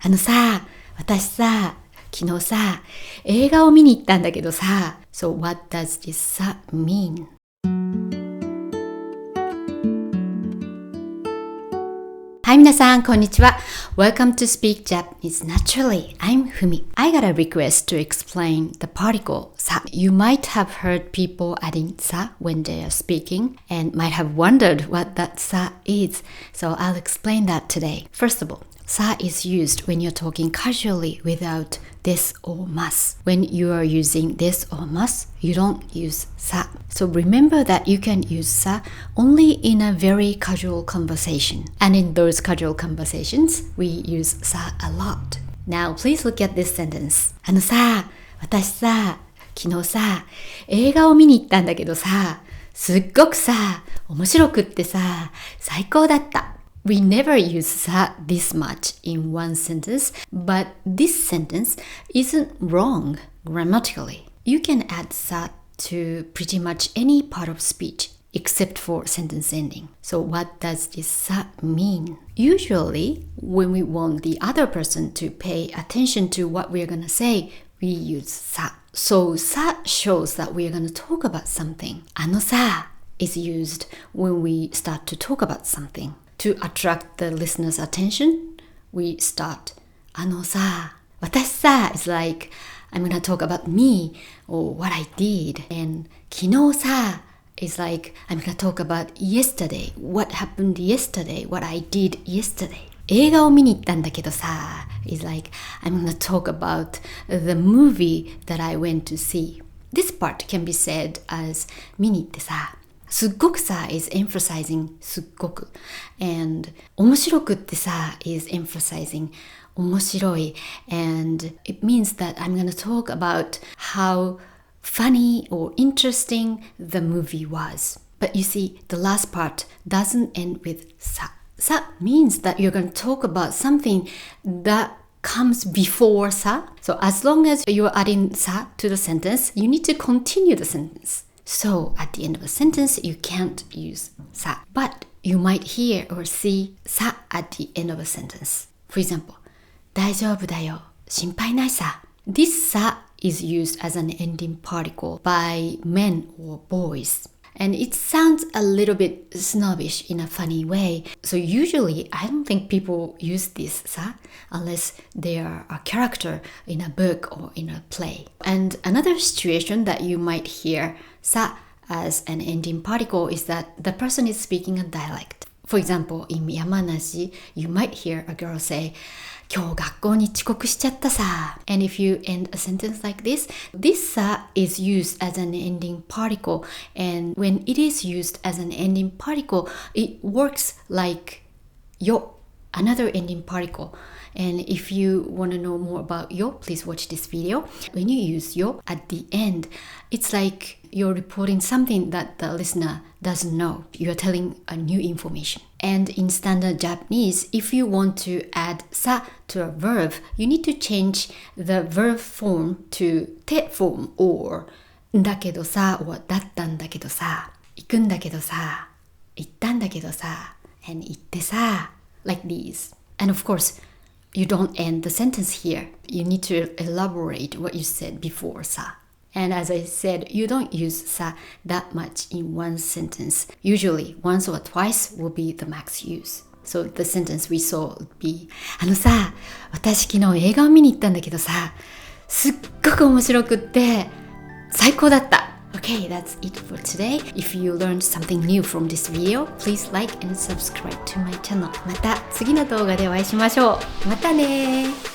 私さ、昨日さ、映画を見に行ったんだけどさ。So what does this さ mean? Hi 皆さん、こんにちは。Welcome to Speak Japanese Naturally. I'm Fumi. I got a request to explain the particle さ。You might have heard people adding さ when they are speaking and might have wondered what that さ is. So I'll explain that today. First of all, さ is used when you're talking casually without this or must. When you are using this or must, you don't use さ. So remember that you can use さ only in a very casual conversation. And in those casual conversations, we use さ a lot. Now, please look at this sentence. 私さ、昨日さ、映画を見に行ったんだけどさ、すっごくさ、面白くってさ、最高だった。We never use さ this much in one sentence, but this sentence isn't wrong grammatically. You can add さ to pretty much any part of speech except for sentence ending. So what does this さ mean? Usually, when we want the other person to pay attention to what we're gonna say, we use さ. So さ shows that we're gonna talk about something. さ is used when we start to talk about something. To attract the listener's attention, we start さ、私さ is like I'm gonna talk about me or what I did. And 昨日さ is like I'm gonna talk about yesterday, what happened yesterday, what I did yesterday. 映画を見に行ったんだけどさ is like I'm gonna talk about the movie that I went to see. This part can be said as 見に行ってさ。すっごくさ is emphasizing すっごく and 面白くってさ is emphasizing 面白い and it means that I'm gonna talk about how funny or interesting the movie was. But you see, the last part doesn't end with さ さ means that you're gonna talk about something that comes before さ So as long as you're adding さ to the sentence, you need to continue the sentence.So, at the end of a sentence, you can't use さ But you might hear or see さ at the end of a sentence. For example, 大丈夫だよ、心配ないさ This さ is used as an ending particle by men or boys. And it sounds a little bit snobbish in a funny way. So usually, I don't think people use this さ unless they are a character in a book or in a play. And another situation that you might hear さ as an ending particle is that the person is speaking a dialect. For example, in 山梨, you might hear a girl say, 今日学校に遅刻しちゃったさ. And if you end a sentence like this, this さ is used as an ending particle. And when it is used as an ending particle, it works like よ, another ending particle. And if you want to know more about よ, please watch this video. When you use よ at the end, it's like you're reporting something that the listener doesn't know. You're telling a new information. And in standard Japanese, if you want to add さ to a verb, you need to change the verb form to て form or だけどさ or だったんだけどさ行くんだけどさ行ったんだけどさ and 行ってさ like these. And of course, you don't end the sentence here. You need to elaborate what you said before さ. And as I said, you don't use さ that much in one sentence. Usually, once or twice will be the max use. So the sentence we saw would be さ、私昨日映画を見に行ったんだけどさ、すっごく面白くって最高だった。Okay, that's it for today. If you learned something new from this video, please like and subscribe to my channel. また次の動画でお会いしましょう。またね